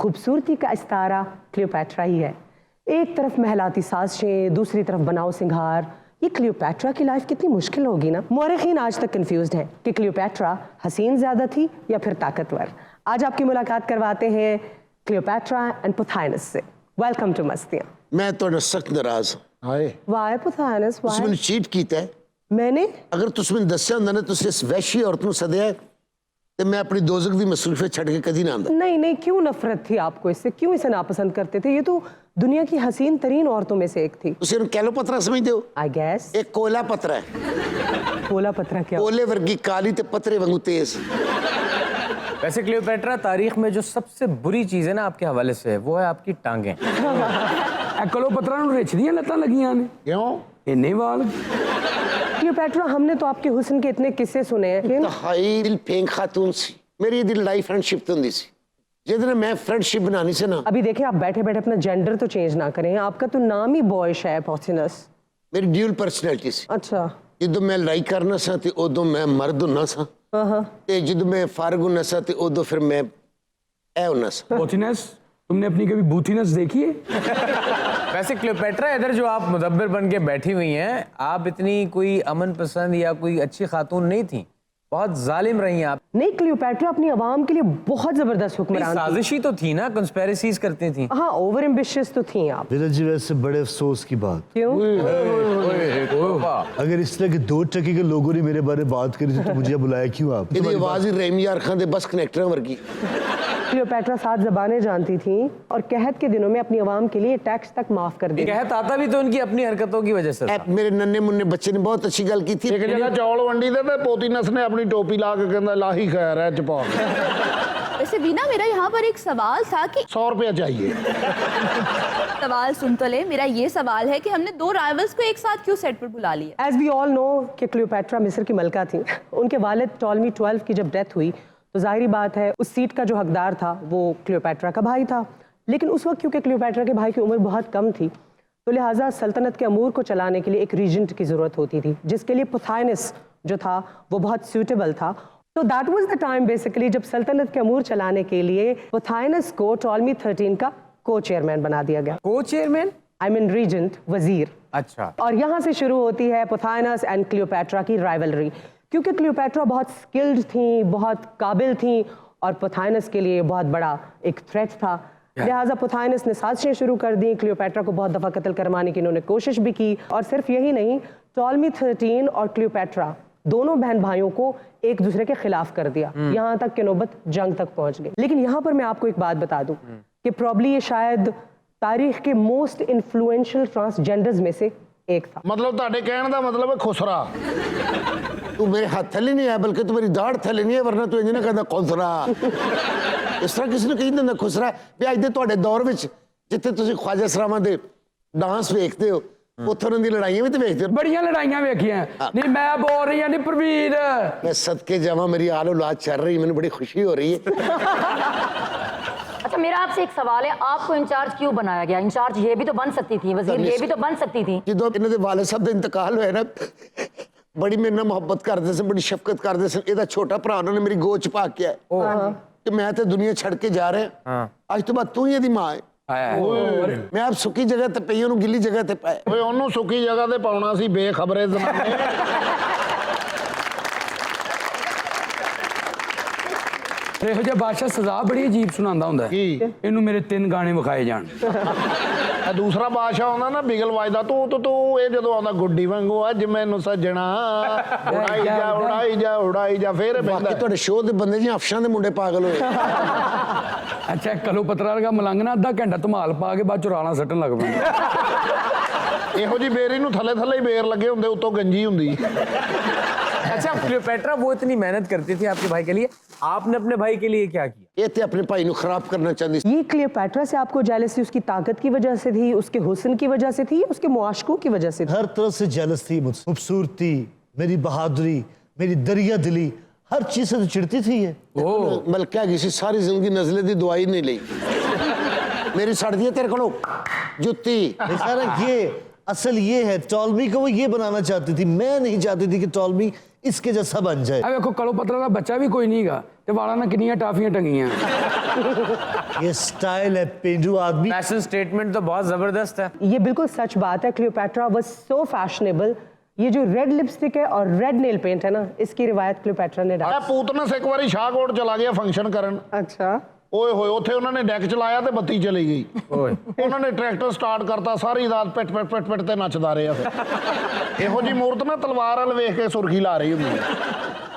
खूबसूरती का इस्तारा क्लियोपैट्रा ही है। एक तरफ महलाती साजिशें, दूसरी तरफ बनाओ सिंगार। ये क्लियोपैट्रा की लाइफ कितनी मुश्किल होगी ना। मौरखीन आज तक कंफ्यूज्ड हैं कि क्लियोपैट्रा हसीन ज्यादा थी या फिर ताकतवर। आज आपकी मुलाकात करवाते हैं क्लियोपैट्रा एंड पुथाइनस से। Welcome to Mastiyaan. मैं तो सख्त नाराज हाय वाई पुथाइनस वाई? तुमने चीट कीता है। मैंने अगर तुम दस्या होंदा ना तुसी इस वैशी औरत नूं सदया ते मैं अपनी दोजख दी मसरूफियत छड़ के कदी ना आंदा। नहीं नहीं, क्यों नफरत थी आपको इससे? क्यों इसे नापसंद करते थे? ये तो दुनिया की हसीन तरीन औरतों में से एक थी। तुसी इहनूं कैलो पत्रा समझदे हो? आई गैस एक कोयला पत्रा है। कोला पत्रा क्या? कोले वर्गी काली ते पत्रे वांगू तेज। वैसे क्लियोपैट्रा, तारीख में जो सबसे बुरी चीज है ना आपके हवाले से, वो है आपकी टांगें। क्लियोपैट्रा नूं रिछ दियां लत्तां लगियां ने। क्यों? इन्ने वाल। क्लियोपैट्रा, हमने तो आपके हुस्न के इतने किस्से सुने हैं। हाई दिल फेंक खातून सी। मेरी दिल लड़ाई फ्रेंडशिप तो होंदी सी। जिहदे मैं फ्रेंडशिप बनानी से ना। अभी देखें, आप बैठे बैठे अपना जेंडर तो चेंज ना करें। आपका तो नाम ही बॉयश है, पॉथिनस। मेरी ड्यूल पर्सनैलिटी सी। अच्छा। ਜਦੋਂ मैं लड़ाई करना सा ते उदों मैं मर्द हुन्ना सा ते ਜਦੋਂ मैं फारग हुन्ना सा ते उदों फिर मैं ऐ हुन्ना सा। पोथिनस, तुमने अपनी कभी बूथिनस देखी है? वैसे क्लियोपैट्रा, इधर जो आप मुदब्बिर बन के बैठी हुई हैं, आप इतनी कोई अमन पसंद या कोई अच्छी खातून नहीं थी, बहुत जालिम रही हैं आप। नहीं, क्लियोपैट्रा अपनी आवाम के लिए बहुत जबरदस्त हुक्मरान थी। साजिशी तो थी ना, कंस्पेरेसीज करती थी। हाँ, ओवर एम्बिशियस तो थी आप। मेरा जी वैसे बड़े अफसोस की बात, क्यों? अगर इस तरह के 2 टके के लोगों ने मेरे बारे में बात करी तो मुझे बुलाया क्यों आप? ਇਹਦੀ आवाज ही रहीम यार खान दे बस कनेक्टरां वर्गी। क्लियोपैट्रा 7 ज़बानें जानती थी और कहत के दिनों में अपनी आवाम के लिए टैक्स तक माफ कर दिया। कहत आता भी तो उनकी अपनी हरकतों की वजह से था। मेरे नन्हे मुन्ने बच्चे ने बहुत अच्छी गल की थी। एक जगह चौल वंडी दे ते पोतीनस ने अपनी टोपी ला के कहंदा लाही खैर है चपा। वैसे बीना, मेरा यहाँ पर एक सवाल था कि 100 रुपया चाहिए। सवाल सुन तो ले। मेरा ये सवाल है कि हमने 2 राइवल्स को एक साथ क्यों सेट पर बुला लिया? एज वी ऑल नो कि क्लियोपैट्रा मिस्र की मलका थी। उनके वालिद टॉलमी 12 की जब डेथ हुई तो जाहिर बात है उस सीट का जो हकदार था वो क्लियोपैट्रा का भाई था। लेकिन उस वक्त क्योंकि क्लियोपैट्रा के भाई की उम्र बहुत कम थी तो लिहाजा सल्तनत के अमूर को चलाने के लिए एक रीजेंट की ज़रूरत होती थी, जिसके लिए पुथाइनस जो था वो बहुत सूटेबल था। तो that was the time basically जब सल्तनत के अमूर चलाने के लिए पुथाइनस को टॉलमी 13 का को चेयरमैन बना दिया गया। को चेयरमैन? आई मीन रीजेंट, वजीर। अच्छा। और यहाँ से शुरू होती है पुथाइनस एंड क्लियोपैट्रा की राइवलरी, क्योंकि क्लियोपैट्रा बहुत स्किल्ड थी, बहुत काबिल थी और पुथाइनस के लिए बहुत बड़ा एक थ्रेट था। लिहाजा पुथाइनस ने साजिशें शुरू कर दी। क्लियोपैट्रा को बहुत दफ़ा कत्ल करवाने की इन्होंने कोशिश भी की। और सिर्फ यही नहीं, टॉलमी 13 और क्लियोपैट्रा दोनों बहन भाइयों को एक दूसरे के खिलाफ कर दिया, यहाँ तक कि नौबत जंग तक पहुंच गई। लेकिन यहाँ पर मैं आपको एक बात बता दूं कि प्रॉब्ली ये शायद तारीख के मोस्ट इन्फ्लुएंशियल ट्रांसजेंडर्स में से एक था। मतलब ਤੁਹਾਡੇ ਕਹਿਣ ਦਾ मतलब है खुसरा। तू मेरे हाथ थले नहीं है बल्कि तू मेरी दाढ़ थले नहीं है, वरना तू इंज ना कहदा खुसरा। इस तरह किसी ने कही दिंदा खुसरा। भी अज दे तुहाडे दौर विच जिथे तुसीं ख्वाजा सरावां दे डांस वेखदे हो, उत्थे उन्हां दी लड़ाइयां भी तो वेखदे हो। बड़ियां लड़ाइयां वेखियां। नहीं, मैं बोल रही हूं, नहीं परवीर। मैं सदके जावां, मेरी आल औलाद चल रही, मैनूं बड़ी खुशी हो रही है। अच्छा, मेरा आपसे एक सवाल है, आपको इंचार्ज क्यों बनाया गया? इंचार्ज ये भी तो बन सकती थी, वजीर ये भी तो बन सकती थी। ਜਦੋਂ ਇਹਨਾਂ ਦੇ ਵਾਲਿਦ ਸਾਹਿਬ ਦਾ ਇੰਤਕਾਲ ਹੋਇਆ ਨਾ, ਬੜੀ ਮੇਰੇ ਨਾਲ ਮੁਹੱਬਤ ਕਰਦੇ ਸਨ, ਬੜੀ ਸ਼ਫਕਤ ਕਰਦੇ ਸਨ। ਇਹਦਾ ਛੋਟਾ ਭਰਾ ਉਹਨਾਂ ਨੇ ਮੇਰੀ ਗੋਦ ਚ ਪਾ ਕੇ ਆਇਆ ਕਿ ਮੈਂ ਤੇ ਦੁਨੀਆ ਛੱਡ ਕੇ ਜਾ ਰਿਹਾ, ਅੱਜ ਤੋਂ ਬਾਅਦ ਤੂੰ ਹੀ ਇਹਦੀ ਮਾਂ ਹੈ। ਮੈਂ ਆਪ ਸੁੱਕੀ ਜਗ੍ਹਾ ਤੇ ਪਈ, ਉਹਨੂੰ ਗਿੱਲੀ ਜਗ੍ਹਾ ਤੇ ਪਾਇਆ। ਓਏ ਉਹਨੂੰ ਸੁੱਕੀ ਜਗ੍ਹਾ ਤੇ ਪਾਉਣਾ ਸੀ, ਬੇਖਬਰੇ ਜ਼ਮਾਨੇ। ਇਹੋ ਜਿਹਾ ਬਾਦਸ਼ਾਹ ਸਜ਼ਾ ਬੜੀ ਅਜੀਬ ਸੁਣਾਉਂਦਾ ਹੁੰਦਾ। ਇਹਨੂੰ ਮੇਰੇ 3 ਗਾਣੇ ਵਿਖਾਏ ਜਾਣ। दूसरा बादशाह आंदा ना बिगल वाजदा तू ये जो आंदा गुड्डी वांगू अज मैनू सजना उड़ाई जा उड़ाई जा उड़ाई जा फिर बाकी ਤੁਹਾਡੇ ਸ਼ੋਅ ਦੇ ਬੰਦੇ ਜੀ ਅਫਸ਼ਾਂ ਦੇ ਮੁੰਡੇ ਪਾਗਲ ਹੋਏ। ਅੱਛਾ, ਕਲੋਪਤਰਾ ਵਰਗਾ ਮਲੰਗ ਨਾ ਅੱਧਾ ਘੰਟਾ ਧਮਾਲ ਪਾ ਕੇ ਬਾਅਦ ਚ ਰਾਣਾ ਸੱਟਣ ਲੱਗ ਪੈਂਦਾ। ਇਹੋ ਜੀ ਬੇਰੀ ਨੂੰ ਥੱਲੇ ਥੱਲੇ ਹੀ ਬੇਰ ਲੱਗੇ ਹੁੰਦੇ, ਉੱਤੋਂ गंजी ਹੁੰਦੀ। अच्छा, क्लियोपैट्रा वो इतनी मेहनत करती थी आपके भाई के लिए, आपने अपने भाई के लिए क्या किया? ਇਹ ਤੇ ਆਪਣੇ ਭਾਈ ਨੂੰ ਖਰਾਬ ਕਰਨਾ ਚਾਹੁੰਦੀ ਸੀ। ये क्लियोपैट्रा से आपको जेलसी उसकी ताकत की वजह से थी, उसके हुस्न की वजह से थी, उसके मुआशकों की वजह से थी? हर तरफ से जेलस थी मुझसे। खूबसूरती, मेरी बहादुरी, मेरी दरिया दिली, हर चीज से तो चिढ़ती थी ये। बल्कि किसी सारी जिंदगी नजले की दवाई नहीं ली। मेरी सड़ दी तेरे को जुत्ती। सारा ये असल ये है, टॉलमी को वो ये बनाना चाहती थी। मैं नहीं चाहती थी कि टॉलमी इसके जैसा बन जाए। ਆ ਵੇਖੋ ਕਲੋਪਤਰਾ ਦਾ ਬੱਚਾ ਵੀ ਕੋਈ ਨਹੀਂਗਾ ਤੇ ਵਾਲਾਂ ਨਾਲ ਕਿੰਨੀਆਂ ਟਾਫੀਆਂ ਟੰਗੀਆਂ। ये स्टाइल है पेंडू आदमी। फैशन स्टेटमेंट तो बहुत जबरदस्त है। ये बिल्कुल सच बात है, क्लियोपैट्रा वाज सो फैशनेबल। ये जो रेड लिपस्टिक है और रेड नेल पेंट है ना, इसकी रिवायत क्लियोपैट्रा ने डाली। ਪੂਤਨਸ ਇੱਕ ਵਾਰੀ ਸ਼ਾਹਕੋਟ ਚਲਾ ਗਿਆ ਫੰਕਸ਼ਨ ਕਰਨ। अच्छा, ਓਏ ਹੋਏ ਉੱਥੇ ਉਹਨਾਂ ਨੇ ਡੈਕ ਚਲਾਇਆ ਤੇ ਬੱਤੀ ਚਲੀ ਗਈ। ਓਏ ਉਹਨਾਂ ਨੇ ਟਰੈਕਟਰ ਸਟਾਰਟ ਕਰਤਾ, ਸਾਰੀ ਰਾਤ ਪਿੱਟ ਪਿੱਟ ਪਿੱਟ ਪਿੱਟ ਤੇ ਨੱਚਦਾ ਰਿਹਾ ਫਿਰ। ਇਹੋ ਜੀ ਮੂਰਤ ਨਾ ਤਲਵਾਰ ਵੱਲ ਵੇਖ ਕੇ ਸੁਰਖੀ ਲਾ ਰਹੀ ਹੁੰਦੀ ਹੈ।